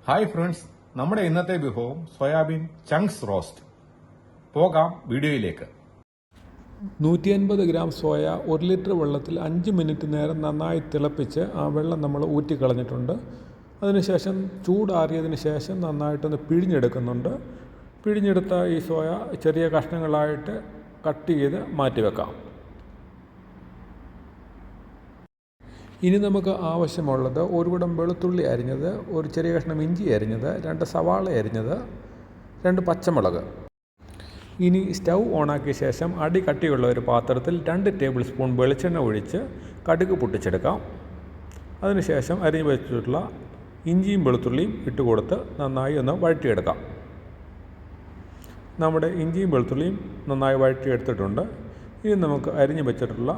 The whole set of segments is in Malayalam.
ഹായ് ഫ്രണ്ട്സ്, നമ്മുടെ ഇന്നത്തെ വിഭവം സോയാബീൻ ചങ്ക്സ് റോസ്റ്റ്. പോകാം വീഡിയോയിലേക്ക്. 150 ഗ്രാം സോയ 1 ലിറ്റർ വെള്ളത്തിൽ 5 മിനിറ്റ് നേരം നന്നായി തിളപ്പിച്ച് ആ വെള്ളം നമ്മൾ ഊറ്റിക്കളഞ്ഞിട്ടുണ്ട്. അതിനുശേഷം ചൂടാറിയതിന് ശേഷം നന്നായിട്ടൊന്ന് പിഴിഞ്ഞെടുക്കുന്നുണ്ട്. പിഴിഞ്ഞെടുത്ത ഈ സോയ ചെറിയ കഷ്ണങ്ങളായിട്ട് കട്ട് ചെയ്ത് മാറ്റിവെക്കാം. ഇനി നമുക്ക് ആവശ്യമുള്ളത് 1 കുടം വെളുത്തുള്ളി അരിഞ്ഞത്, ഒരു ചെറിയ കഷ്ണം ഇഞ്ചി അരിഞ്ഞത്, 2 സവാള അരിഞ്ഞത്, 2 പച്ചമുളക്. ഇനി സ്റ്റൗ ഓണാക്കിയ ശേഷം അടി കട്ടിയുള്ള ഒരു പാത്രത്തിൽ 2 ടേബിൾ സ്പൂൺ വെളിച്ചെണ്ണ ഒഴിച്ച് കടുക് പൊട്ടിച്ചെടുക്കാം. അതിനുശേഷം അരിഞ്ഞു വെച്ചിട്ടുള്ള ഇഞ്ചിയും വെളുത്തുള്ളിയും ഇട്ട് കൊടുത്ത് നന്നായി ഒന്ന് വഴറ്റിയെടുക്കാം. നമ്മുടെ ഇഞ്ചിയും വെളുത്തുള്ളിയും നന്നായി വഴറ്റിയെടുത്തിട്ടുണ്ട്. ഇനി നമുക്ക് അരിഞ്ഞു വെച്ചിട്ടുള്ള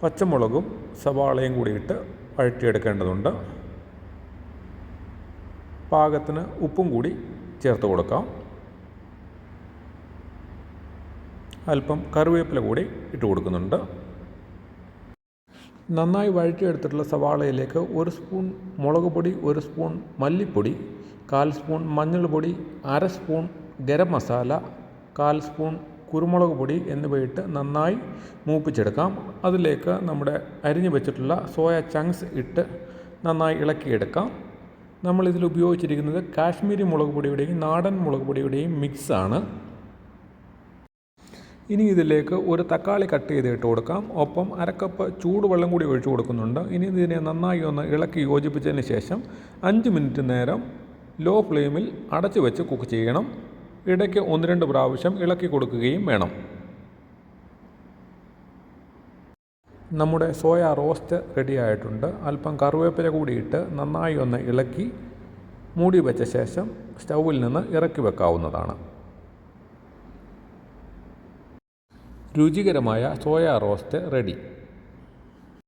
പച്ചമുളകും സവാളയും കൂടി ഇട്ട് വഴറ്റിയെടുക്കേണ്ടതുണ്ട്. പാകത്തിന് ഉപ്പും കൂടി ചേർത്ത് കൊടുക്കാം. അല്പം കറിവേപ്പില കൂടി ഇട്ട് കൊടുക്കുന്നുണ്ട്. നന്നായി വഴറ്റിയെടുത്തിട്ടുള്ള സവാളയിലേക്ക് 1 സ്പൂൺ മുളക് പൊടി, 1 സ്പൂൺ മല്ലിപ്പൊടി, 1/4 സ്പൂൺ മഞ്ഞൾപ്പൊടി, 1/2 സ്പൂൺ ഗരം മസാല, 1/4 സ്പൂൺ കുരുമുളക് പൊടി എന്നിവയിട്ട് നന്നായി മൂപ്പിച്ചെടുക്കാം. അതിലേക്ക് നമ്മുടെ അരിഞ്ഞു വെച്ചിട്ടുള്ള സോയ ചങ്ക്സ് ഇട്ട് നന്നായി ഇളക്കിയെടുക്കാം. നമ്മളിതിൽ ഉപയോഗിച്ചിരിക്കുന്നത് കാശ്മീരി മുളക് പൊടിയുടെയും നാടൻ മുളക് പൊടിയുടെയും മിക്സാണ്. ഇനി ഇതിലേക്ക് ഒരു തക്കാളി കട്ട് ചെയ്ത് ഇട്ട് കൊടുക്കാം. ഒപ്പം 1/2 കപ്പ് ചൂടുവെള്ളം കൂടി ഒഴിച്ചു കൊടുക്കുന്നുണ്ട്. ഇനി ഇതിനെ നന്നായി ഒന്ന് ഇളക്കി യോജിപ്പിച്ചതിന് ശേഷം 5 മിനിറ്റ് നേരം ലോ ഫ്ലെയിമിൽ അടച്ചു വെച്ച് കുക്ക് ചെയ്യണം. ഇടയ്ക്ക് 1-2 പ്രാവശ്യം ഇളക്കി കൊടുക്കുകയും വേണം. നമ്മുടെ സോയ റോസ്റ്റ് റെഡി ആയിട്ടുണ്ട്. അല്പം കറിവേപ്പില കൂടി ഇട്ട് നന്നായി ഒന്ന് ഇളക്കി മൂടി വെച്ച ശേഷം സ്റ്റൗവിൽ നിന്ന് ഇറക്കി വെക്കാവുന്നതാണ്. രുചികരമായ സോയ റോസ്റ്റ് റെഡി.